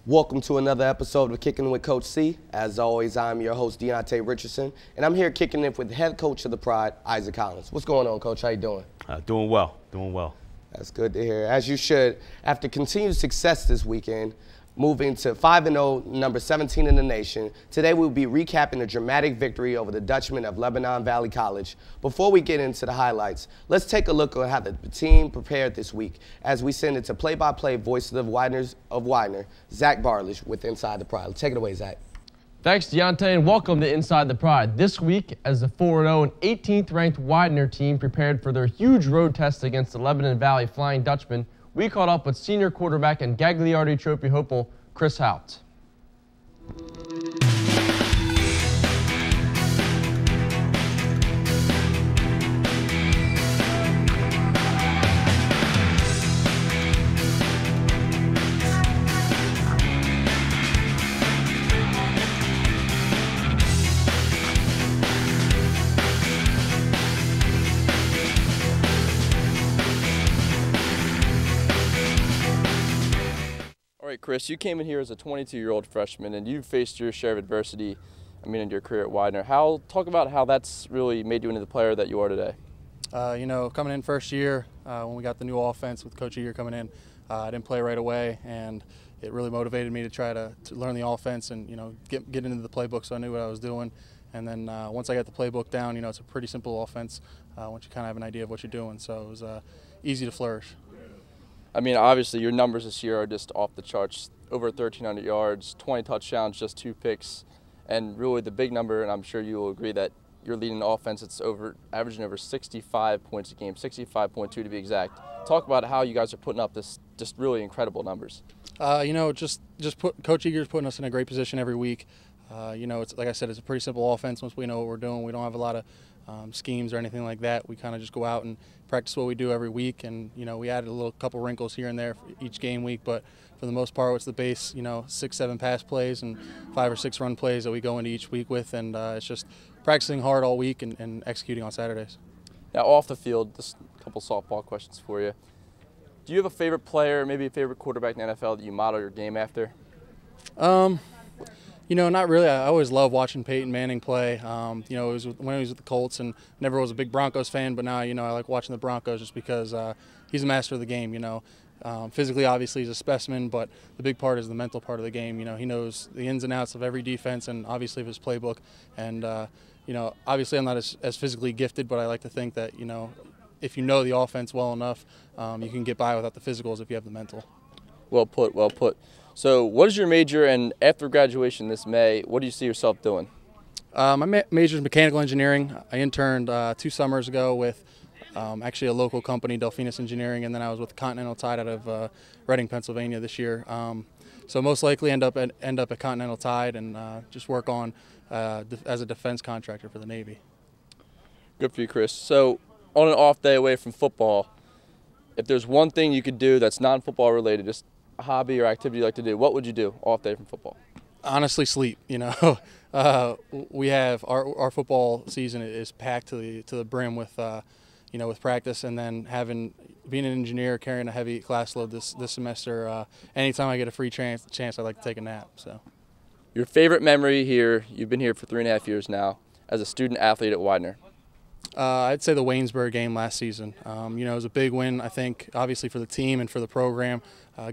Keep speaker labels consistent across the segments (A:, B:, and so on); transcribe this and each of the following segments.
A: Welcome to another episode of Kickin' with Coach C. As always, I'm your host, Diante Richardson, and I'm here kicking it with head coach of the Pride, Isaac Collins. What's going on, Coach? How you doing?
B: Doing well.
A: That's good to hear. As you should. After continued success this weekend, moving to 5-0, number 17 in the nation, today we'll be recapping the dramatic victory over the Dutchmen of Lebanon Valley College. Before we get into the highlights, let's take a look at how the team prepared this week as we send it to play-by-play voice of Widener, Zach Barlage with Inside the Pride. Take it away, Zach.
C: Thanks, Diante, and welcome to Inside the Pride. This week, as the 4-0 and 18th-ranked Widener team prepared for their huge road test against the Lebanon Valley Flying Dutchmen, we caught up with senior quarterback and Gagliardi Trophy hopeful Chris Haupt.
D: All right, Chris, you came in here as a 22-year-old freshman, and you've faced your share of adversity, in your career at Widener. Talk about how that's really made you into the player that you are today.
E: Coming in first year, when we got the new offense with Coach Eager coming in, I didn't play right away, and it really motivated me to try to learn the offense and, get into the playbook so I knew what I was doing. And then once I got the playbook down, it's a pretty simple offense once you kind of have an idea of what you're doing. So it was easy to flourish.
D: Obviously your numbers this year are just off the charts. Over 1,300 yards, 20 touchdowns, just 2 picks. And really the big number, and I'm sure you will agree that you're leading the offense, it's averaging over 65 points a game, 65.2 to be exact. Talk about how you guys are putting up this just really incredible numbers.
E: Coach Eager's putting us in a great position every week. It's like I said, it's a pretty simple offense once we know what we're doing. We don't have a lot of schemes or anything like that. We kind of just go out and practice what we do every week, and we added a couple wrinkles here and there for each game week, but for the most part it's the base, 6-7 pass plays and 5 or 6 run plays that we go into each week with, and it's just practicing hard all week and executing on Saturdays.
D: Now off the field, just a couple softball questions for you. Do you have a favorite player, maybe a favorite quarterback in the NFL that you model your game after?
E: Not really. I always love watching Peyton Manning play. It was when he was with the Colts, and never was a big Broncos fan, but now, I like watching the Broncos just because he's a master of the game, Physically, obviously, he's a specimen, but the big part is the mental part of the game. He knows the ins and outs of every defense and obviously of his playbook. And, obviously I'm not as physically gifted, but I like to think that, if you know the offense well enough, you can get by without the physicals if you have the mental.
D: Well put, well put. So what is your major, and after graduation this May, what do you see yourself doing?
E: My major is mechanical engineering. I interned 2 summers ago with actually a local company, Delphinus Engineering, and then I was with Continental Tide out of Reading, Pennsylvania this year. So most likely end up at Continental Tide and just work on as a defense contractor for the Navy.
D: Good for you, Chris. So on an off day away from football, if there's one thing you could do that's non-football related, just a hobby or activity you like to do, what would you do off day from football?
E: Honestly, sleep. We have our football season is packed to the brim with with practice, and then being an engineer, carrying a heavy class load this semester. Anytime I get a free chance, I like to take a nap. So,
D: your favorite memory here? You've been here for 3.5 years now as a student athlete at Widener.
E: I'd say the Waynesburg game last season. It was a big win, I think, obviously for the team and for the program,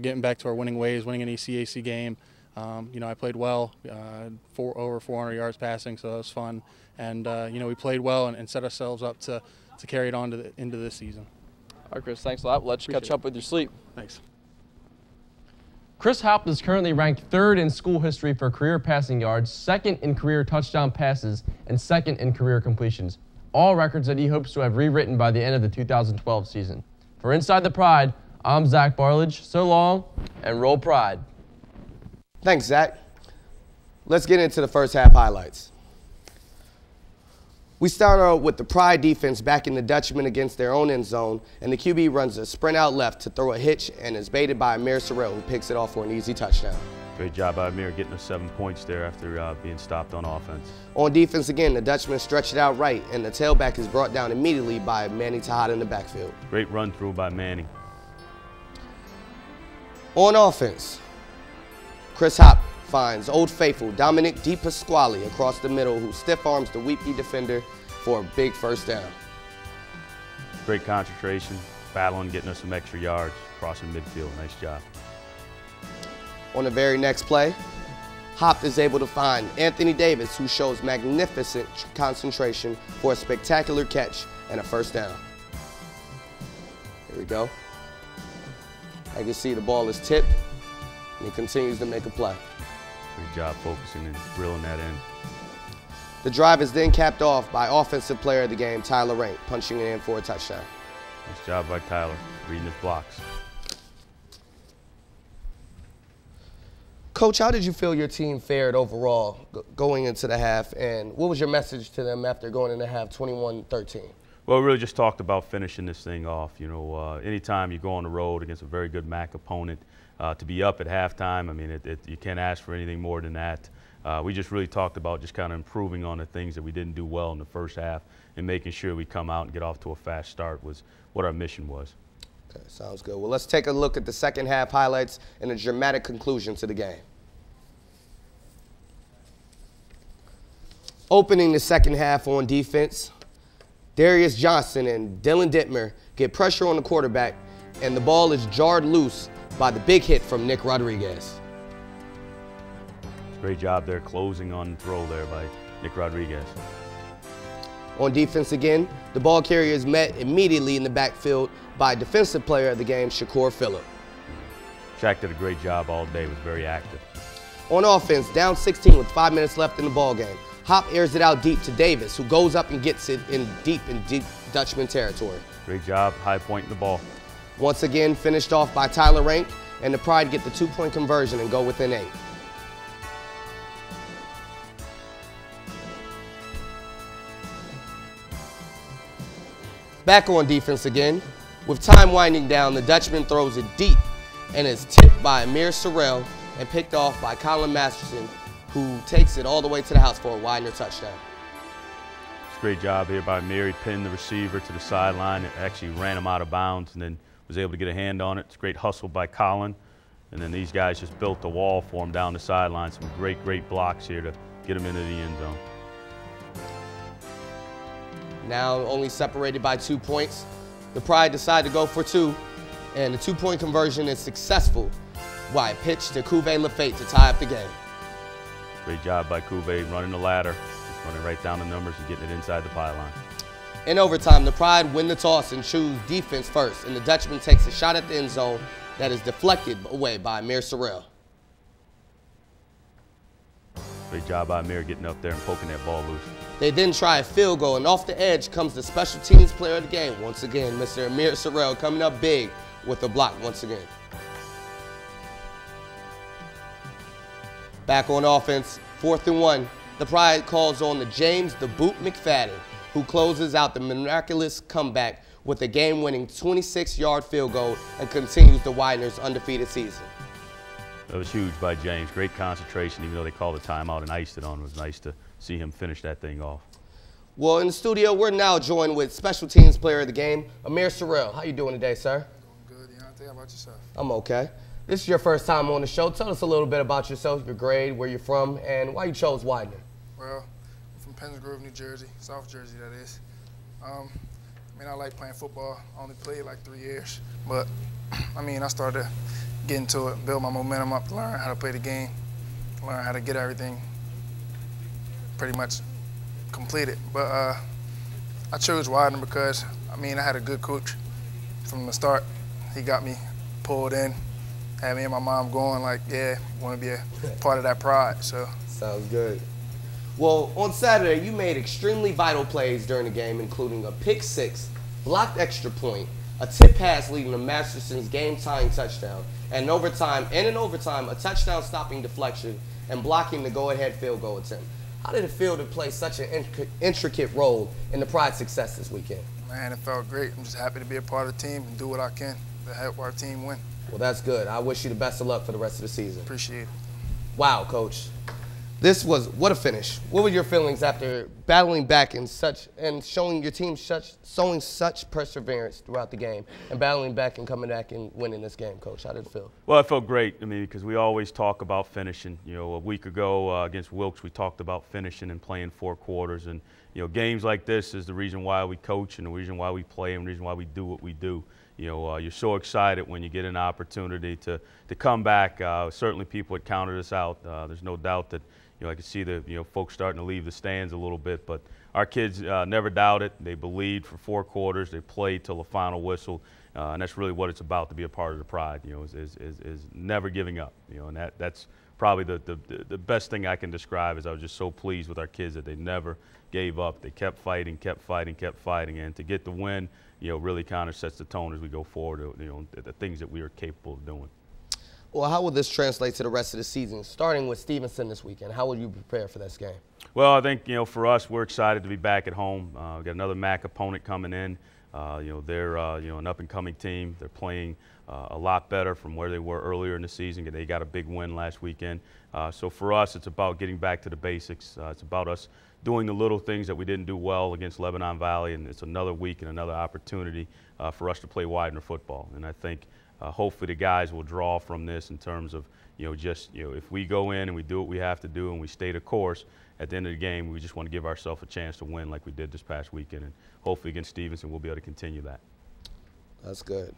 E: getting back to our winning ways, winning an ECAC game. I played well, over 400 yards passing, so that was fun. And, we played well and set ourselves up to carry it on into this season.
D: All right, Chris, thanks a lot. Let's catch up with your sleep.
E: Thanks.
C: Chris Haupt is currently ranked 3rd in school history for career passing yards, 2nd in career touchdown passes, and 2nd in career completions. All records that he hopes to have rewritten by the end of the 2012 season. For Inside the Pride, I'm Zach Barlage. So long, and roll Pride.
A: Thanks, Zach. Let's get into the first half highlights. We start out with the Pride defense backing the Dutchmen against their own end zone, and the QB runs a sprint out left to throw a hitch and is baited by Amir Sorrell, who picks it off for an easy touchdown.
B: Great job by Amir getting us 7 points there after being stopped on offense.
A: On defense again, the Dutchman stretched it out right, and the tailback is brought down immediately by Manny Tejada in the backfield.
B: Great run through by Manny.
A: On offense, Chris Hop finds Old Faithful Dominic DiPasquale across the middle, who stiff arms the weepy defender for a big first down.
B: Great concentration, battling, getting us some extra yards, crossing midfield. Nice job.
A: On the very next play, Hop is able to find Anthony Davis, who shows magnificent concentration for a spectacular catch and a first down. Here we go. I can see the ball is tipped, and he continues to make a play.
B: Great job focusing and drilling that in.
A: The drive is then capped off by Offensive Player of the Game, Tyler Rank, punching it in for a touchdown.
B: Nice job by Tyler, reading his blocks.
A: Coach, how did you feel your team fared overall going into the half, and what was your message to them after going into half 21-13?
B: Well, we really just talked about finishing this thing off. You know, anytime you go on the road against a very good MAC opponent, to be up at halftime, I mean, you can't ask for anything more than that. We just really talked about just kind of improving on the things that we didn't do well in the first half and making sure we come out and get off to a fast start was what our mission was.
A: Okay, sounds good. Well, let's take a look at the second half highlights and a dramatic conclusion to the game. Opening the second half on defense, Darius Johnson and Dylan Dittmer get pressure on the quarterback, and the ball is jarred loose by the big hit from Nick Rodriguez.
B: Great job there closing on the throw there by Nick Rodriguez.
A: On defense again, the ball carrier is met immediately in the backfield by Defensive Player of the Game, Shakur Phillip.
B: Shaq did a great job all day, was very active.
A: On offense, down 16 with 5 minutes left in the ball game, Hop airs it out deep to Davis, who goes up and gets it in deep Dutchman territory.
B: Great job, high point in the ball.
A: Once again, finished off by Tyler Rank, and the Pride get the 2-point conversion and go within 8. Back on defense again. With time winding down, the Dutchman throws it deep and is tipped by Amir Sorrell and picked off by Colin Masterson, who takes it all the way to the house for a Widener touchdown.
B: It's a great job here by Amir. He pinned the receiver to the sideline. It actually ran him out of bounds and then was able to get a hand on it. It's a great hustle by Colin. And then these guys just built the wall for him down the sideline. Some great blocks here to get him into the end zone.
A: Now only separated by 2 points. The Pride decide to go for 2, and the 2-point conversion is successful. Why pitch to Cuvée Lafayette to tie up the game.
B: Great job by Cuvée running the ladder, just running right down the numbers and getting it inside the pylon.
A: In overtime, the Pride win the toss and choose defense first, and the Dutchman takes a shot at the end zone that is deflected away by Amir Sorrell.
B: Great job by Amir getting up there and poking that ball loose.
A: They then try a field goal, and off the edge comes the special teams player of the game. Once again, Mr. Amir Sorrell coming up big with a block once again. Back on offense, 4th and 1. The Pride calls on the James the Boot McFadden, who closes out the miraculous comeback with a game-winning 26-yard field goal and continues the Widener's undefeated season.
B: That was huge by James. Great concentration, even though they called a timeout and iced it on. It was nice to see him finish that thing off.
A: Well, in the studio, we're now joined with special teams player of the game, Amir Sorrell. How you doing today, sir?
F: Doing good, Diante. How about yourself?
A: I'm okay. This is your first time on the show. Tell us a little bit about yourself, your grade, where you're from, and why you chose Widener.
F: Well, I'm from Penns Grove, New Jersey, South Jersey, that is. I mean, I like playing football. I only played like 3 years, but I mean, I started to get into it, build my momentum up, learn how to play the game, learn how to get everything pretty much completed. But I chose Widener because, I mean, I had a good coach from the start. He got me pulled in, had me and my mom going like, yeah, want to be a part of that Pride. So
A: sounds good. Well, on Saturday, you made extremely vital plays during the game, including a pick 6, blocked extra point, a tip pass leading to Masterson's game-tying touchdown, and in overtime, a touchdown-stopping deflection and blocking the go-ahead field goal attempt. How did it feel to play such an intricate role in the Pride success this weekend?
F: Man, it felt great. I'm just happy to be a part of the team and do what I can to help our team win.
A: Well, that's good. I wish you the best of luck for the rest of the season.
F: Appreciate it.
A: Wow, Coach. What a finish. What were your feelings after battling back and showing your team showing such perseverance throughout the game and battling back and coming back and winning this game, Coach? How did it feel?
B: Well, it felt great. I mean, because we always talk about finishing. You know, a week ago against Wilkes, we talked about finishing and playing 4 quarters. And, you know, games like this is the reason why we coach and the reason why we play and the reason why we do what we do. You know, you're so excited when you get an opportunity to come back. Certainly people had counted us out. There's no doubt that, you know, I could see the, you know, folks starting to leave the stands a little bit, but our kids never doubted. They believed for 4 quarters. They played till the final whistle, and that's really what it's about, to be a part of the Pride. You know, is never giving up. You know, and that's probably the best thing I can describe. Is I was just so pleased with our kids that they never gave up. They kept fighting, kept fighting, kept fighting, and to get the win, you know, really kind of sets the tone as we go forward. You know, the things that we are capable of doing.
A: Well, how will this translate to the rest of the season, starting with Stevenson this weekend? How will you prepare for this game?
B: Well, I think, you know, for us, we're excited to be back at home. We've got another MAC opponent coming in. You know, they're you know, an up-and-coming team. They're playing a lot better from where they were earlier in the season. They got a big win last weekend. So for us, it's about getting back to the basics. It's about us doing the little things that we didn't do well against Lebanon Valley, and it's another week and another opportunity for us to play Widener football. And I think hopefully the guys will draw from this in terms of, you know, just, you know, if we go in and we do what we have to do and we stay the course, at the end of the game, we just want to give ourselves a chance to win like we did this past weekend. And hopefully against Stevenson, we'll be able to continue that.
A: That's good.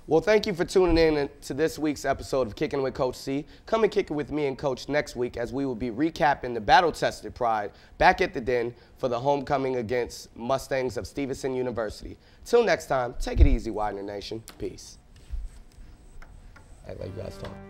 A: Well, thank you for tuning in to this week's episode of Kickin' with Coach C. Come and kick it with me and Coach next week, as we will be recapping the battle-tested Pride back at the Den for the homecoming against Mustangs of Stevenson University. Till next time, take it easy, Widener Nation. Peace. Act like you guys talk.